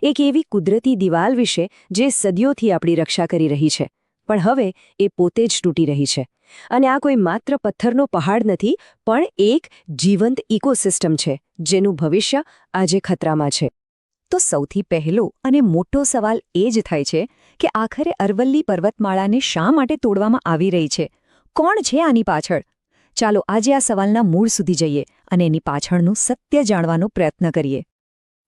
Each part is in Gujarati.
એક એવી કુદરતી દિવાલ વિશે જે સદીઓથી આપણી રક્ષા કરી રહી છે, પણ હવે એ પોતે જ તૂટી રહી છે. અને આ કોઈ માત્ર પથ્થરનો પહાડ નથી, પણ એક જીવંત ઇકોસિસ્ટમ છે, જેનું ભવિષ્ય આજે ખતરામાં છે. તો સૌથી પહેલો અને મોટો સવાલ એ જ થાય છે કે આખરે અરવલ્લી પર્વતમાળાને શા માટે તોડવામાં આવી રહી છે? કોણ છે આની પાછળ? ચાલો આજે આ સવાલના મૂળ સુધી જઈએ અને એની પાછળનું સત્ય જાણવાનો પ્રયત્ન કરીએ.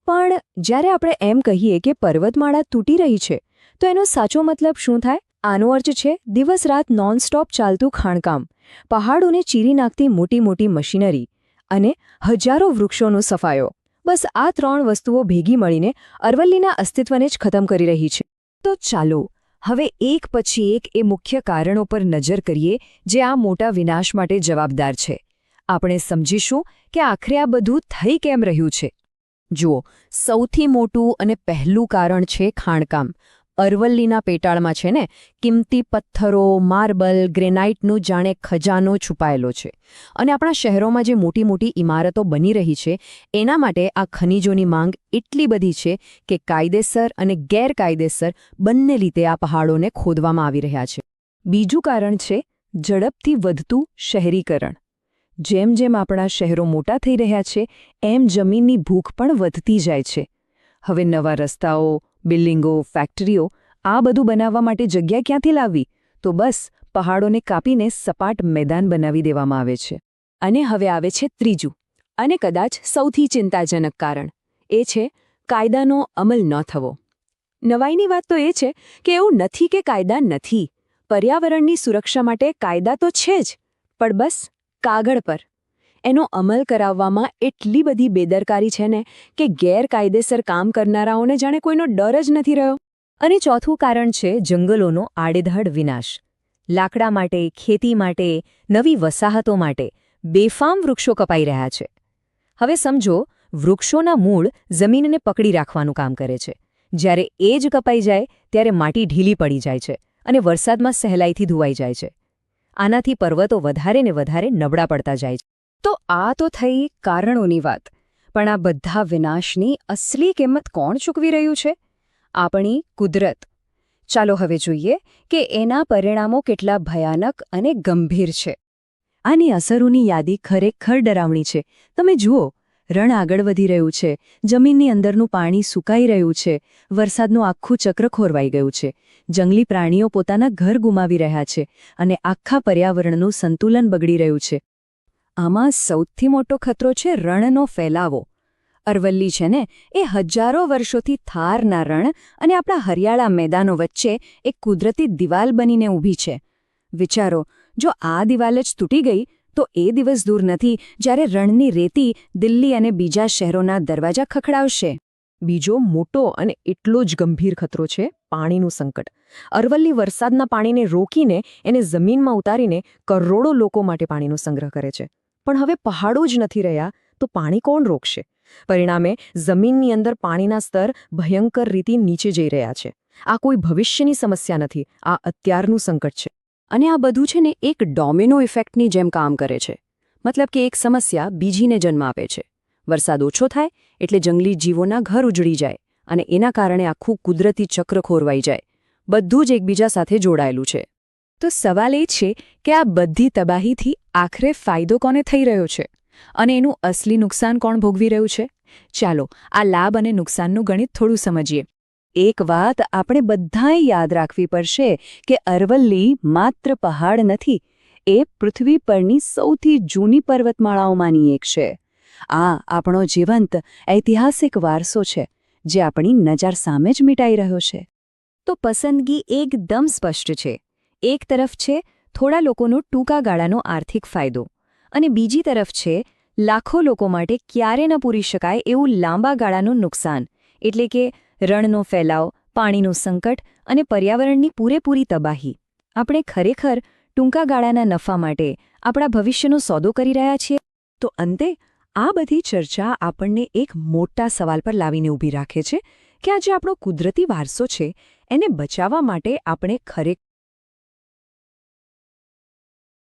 પણ જ્યારે આપણે એમ કહીએ કે પર્વતમાળા તૂટી રહી છે, તો એનો સાચો મતલબ શું થાય? આનો અર્થ છે દિવસ-રાત નોનસ્ટોપ ચાલતું ખાણકામ, પહાડોને ચીરી નાખતી મોટી મોટી મશીનરી અને હજારો વૃક્ષોનો સફાયો. બસ આ 3 વસ્તુઓ ભેગી મળીને અરવલ્લીના અસ્તિત્વને જ ખતમ કરી રહી છે. તો ચાલો હવે એક પછી એક એ મુખ્ય કારણો પર નજર કરીએ જે આ મોટા વિનાશ માટે જવાબદાર છે. આપણે સમજીશું કે આખરે આ બધું થઈ કેમ રહ્યું છે. જુઓ, સૌથી મોટું અને પહેલું કારણ છે ખાણકામ. અરવલ્લીના પેટાળમાં છે ને કિંમતી પથ્થરો, માર્બલ, ગ્રેનાઇટનો જાણે ખજાનો છુપાયેલો છે. અને આપણા શહેરોમાં જે મોટી મોટી ઇમારતો બની રહી છે, એના માટે આ ખનિજોની માંગ એટલી બધી છે કે કાયદેસર અને ગેરકાયદેસર બંને રીતે આ પહાડોને ખોદવામાં આવી રહ્યા છે. બીજું કારણ છે ઝડપથી વધતું શહેરીકરણ. જેમ જેમ આપણા શહેરો મોટા થઈ રહ્યા છે, એમ જમીનની ભૂખ પણ વધતી જાય છે. હવે નવા રસ્તાઓ, બિલ્ડિંગો, ફેક્ટરીઓ, આ બધું બનાવવા માટે જગ્યા ક્યાંથી લાવવી? તો બસ પહાડોને કાપીને સપાટ મેદાન બનાવી દેવામાં આવે છે. અને હવે આવે છે ત્રીજું અને કદાચ સૌથી ચિંતાજનક કારણ. એ છે કાયદાનો અમલ ન થવો. નવાઈની વાત તો એ છે કે એવું નથી કે કાયદા નથી. પર્યાવરણની સુરક્ષા માટે કાયદા તો છે જ, પણ બસ કાગળ પર. એનો અમલ કરાવવામાં એટલી બધી બેદરકારી છે ને કે ગેરકાયદેસર કામ કરનારાઓને જાણે કોઈનો ડર જ નથી રહ્યો. અને ચોથું કારણ છે જંગલોનો આડેધડ વિનાશ. લાકડા માટે, ખેતી માટે, નવી વસાહતો માટે બેફામ વૃક્ષો કપાઈ રહ્યા છે. હવે સમજો, વૃક્ષોના મૂળ જમીનને પકડી રાખવાનું કામ કરે છે. જ્યારે એ જ કપાઈ જાય ત્યારે માટી ઢીલી પડી જાય છે અને વરસાદમાં સહેલાઈથી ધોવાઈ જાય છે. આનાથી પર્વતો વધારે ને વધારે નબળા પડતા જાય છે. તો આ તો થઈ કારણોની વાત, પણ આ બધા વિનાશની અસલી કિંમત કોણ ચૂકવી રહ્યું છે? આપણી કુદરત. ચાલો હવે જોઈએ કે એના પરિણામો કેટલા ભયાનક અને ગંભીર છે. આની અસરોની યાદી ખરેખર ડરાવણી છે. તમે જુઓ, રણ આગળ વધી રહ્યું છે, જમીનની અંદરનું પાણી સુકાઈ રહ્યું છે, વરસાદનું આખું ચક્ર ખોરવાઈ ગયું છે, જંગલી પ્રાણીઓ પોતાના ઘર ગુમાવી રહ્યા છે અને આખા પર્યાવરણનું સંતુલન બગડી રહ્યું છે. આમાં સૌથી મોટો ખતરો છે રણનો ફેલાવો. અરવલ્લી છે ને એ હજારો વર્ષોથી થારના રણ અને આપણા હરિયાળા મેદાનો વચ્ચે એક કુદરતી દિવાલ બનીને ઊભી છે. વિચારો, જો આ દિવાલ જ તૂટી ગઈ તો એ દિવસ દૂર નથી જ્યારે રણની રેતી દિલ્હી અને બીજા શહેરોના દરવાજા ખખડાવશે. બીજો મોટો અને એટલો જ ગંભીર ખતરો છે પાણીનું સંકટ. અરવલ્લી વરસાદના પાણીને રોકીને એને જમીનમાં ઉતારીને કરોડો લોકો માટે પાણીનો સંગ્રહ કરે છે. પણ હવે પહાડો જ નથી રહ્યા તો પાણી કોણ રોકશે? પરિણામે જમીનની અંદર પાણીના સ્તર ભયંકર રીતે નીચે જઈ રહ્યા છે. આ કોઈ ભવિષ્યની સમસ્યા નથી, આ અત્યારનું સંકટ છે. અને આ બધું છે ને એક ડોમિનો ઇફેક્ટની જેમ કામ કરે છે. મતલબ કે એક સમસ્યા બીજીને જન્મ આપે છે. વરસાદ ઓછો થાય એટલે જંગલી જીવોના ઘર ઉજળી જાય અને એના કારણે આખું કુદરતી ચક્ર ખોરવાઈ જાય. બધું જ એકબીજા સાથે જોડાયેલું છે. તો સવાલ એ છે કે આ બધી તબાહીથી આખરે ફાયદો કોને થઈ રહ્યો છે અને એનું અસલી નુકસાન કોણ ભોગવી રહ્યું છે? ચાલો આ લાભ અને નુકસાનનું ગણિત થોડું સમજીએ. એક વાત આપણે બધાએ યાદ રાખવી પડશે કે અરવલ્લી માત્ર પહાડ નથી, એ પૃથ્વી પરની સૌથી જૂની પર્વતમાળાઓમાંની એક છે. આ આપણો જીવંત ઐતિહાસિક વારસો છે જે આપણી નજર સામે જ મીટાઈ રહ્યો છે. તો પસંદગી એકદમ સ્પષ્ટ છે. એક તરફ છે થોડા લોકોનો ટૂંકા ગાળાનો આર્થિક ફાયદો અને બીજી તરફ છે લાખો લોકો માટે ક્યારે ન પૂરી શકાય એવું લાંબા ગાળાનું નુકસાન, એટલે કે રણનો ફેલાવ, પાણીનું સંકટ અને પર્યાવરણની પૂરેપૂરી તબાહી. આપણે ખરેખર ટૂંકા ગાળાના નફા માટે આપણા ભવિષ્યનો સોદો કરી રહ્યા છીએ? તો અંતે આ બધી ચર્ચા આપણને એક મોટા સવાલ પર લાવીને ઊભી રાખે છે કે આ જે આપણો કુદરતી વારસો છે એને બચાવવા માટે આપણે ખરેખર